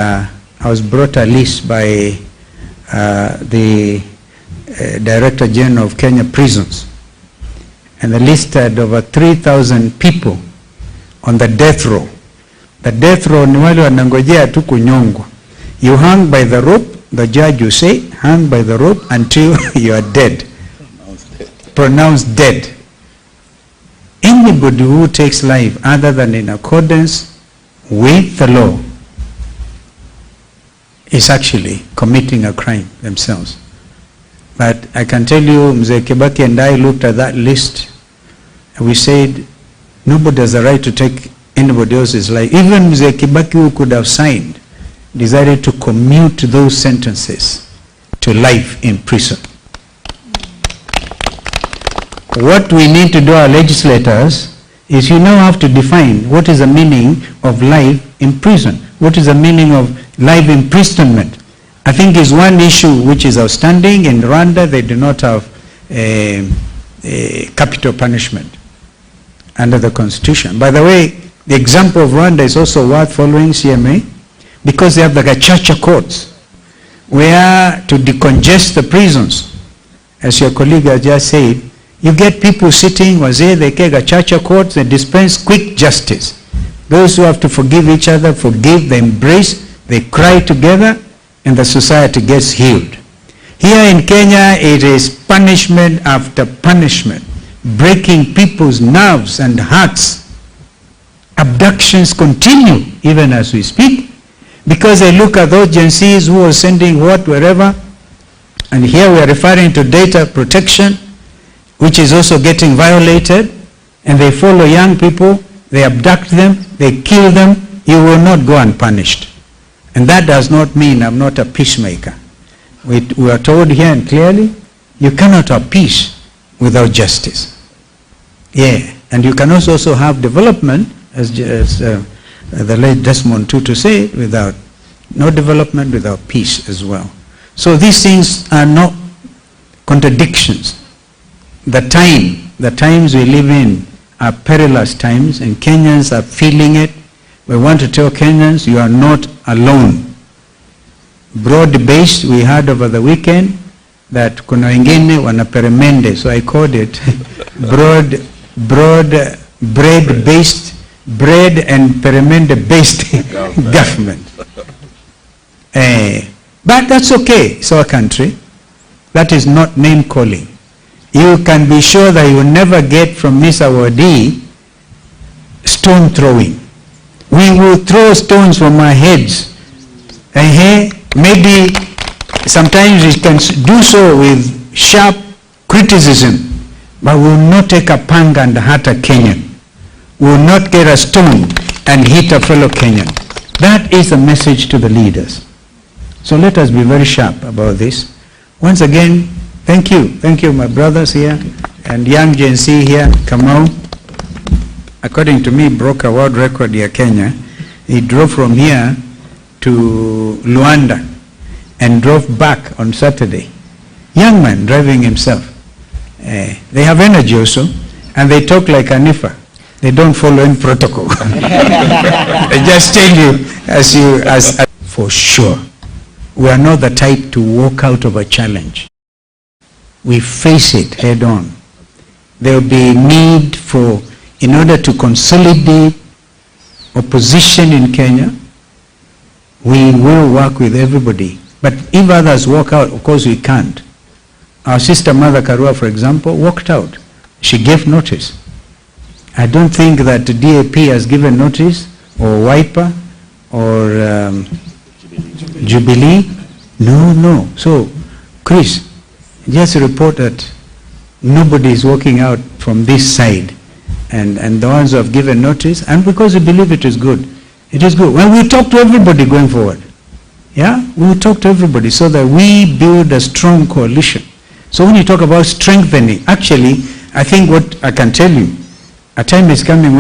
I was brought a list by the Director General of Kenya Prisons, and the list had over 3,000 people on the death row. The death row ni wale wanangojea tu kunyongwa. You hang by the rope, the judge will say, hang by the rope until you are dead. Pronounced dead. Anybody who takes life other than in accordance with the law is actually committing a crime themselves. But I can tell you, Mzee Kibaki and I looked at that list, and we said, nobody has the right to take anybody else's life. Even Mzee Kibaki, who could have signed, decided to commute those sentences to life in prison. What we need to do, our legislators, is you now have to define what is the meaning of life in prison. What is the meaning of life imprisonment? I think is one issue which is outstanding. In Rwanda, they do not have a capital punishment under the constitution. By the way, the example of Rwanda is also worth following, CMA, because they have the gacaca courts, where to decongest the prisons, as your colleague has just said, you get people sitting, wazee, they take gacaca courts, they dispense quick justice. Those who have to forgive each other, forgive, they embrace, they cry together, and the society gets healed. Here in Kenya, it is punishment after punishment, breaking people's nerves and hearts. Abductions continue, even as we speak, because they look at those Gen Zs who are sending what, wherever, and here we are referring to data protection, which is also getting violated, and they follow young people, they abduct them, they kill them. You will not go unpunished. And that does not mean I'm not a peacemaker. We are told here and clearly, you cannot have peace without justice. Yeah, and you can also have development, as the late Desmond Tutu said, without no development without peace as well. So these things are not contradictions. The times we live in are perilous times, and Kenyans are feeling it. We want to tell Kenyans, you are not alone. Broad-based, we heard over the weekend that kuna wengine wanaperemende, so I called it bread-based, bread and peremende-based government. But that's okay, it's our country. That is not name-calling. You can be sure that you will never get from Ms. Awadi stone throwing. We will throw stones from our heads. Maybe sometimes we can do so with sharp criticism, but we will not take a panga and hurt a Kenyan. We will not get a stone and hit a fellow Kenyan. That is a message to the leaders. So let us be very sharp about this. Once again, thank you. Thank you, my brothers here, and young Gen Z here, Kamau. According to me, broke a world record here, Kenya. He drove from here to Luanda and drove back on Saturday. Young man driving himself. They have energy also, and they talk like Anifa. They don't follow any protocol. I just tell you, as for sure, we are not the type to walk out of a challenge. We face it head on. There will be need for, in order to consolidate opposition in Kenya, we will work with everybody. But if others walk out, of course we can't. Our sister Mother Karua, for example, walked out. She gave notice. I don't think that the DAP has given notice, or Wiper, or Jubilee. No. So, Chris, just report that nobody is walking out from this side, and the ones who have given notice, and because we believe it is good. It is good. Well, we talk to everybody going forward. Yeah, we will talk to everybody so that we build a strong coalition. So when you talk about strengthening, actually, I think what I can tell you, a time is coming when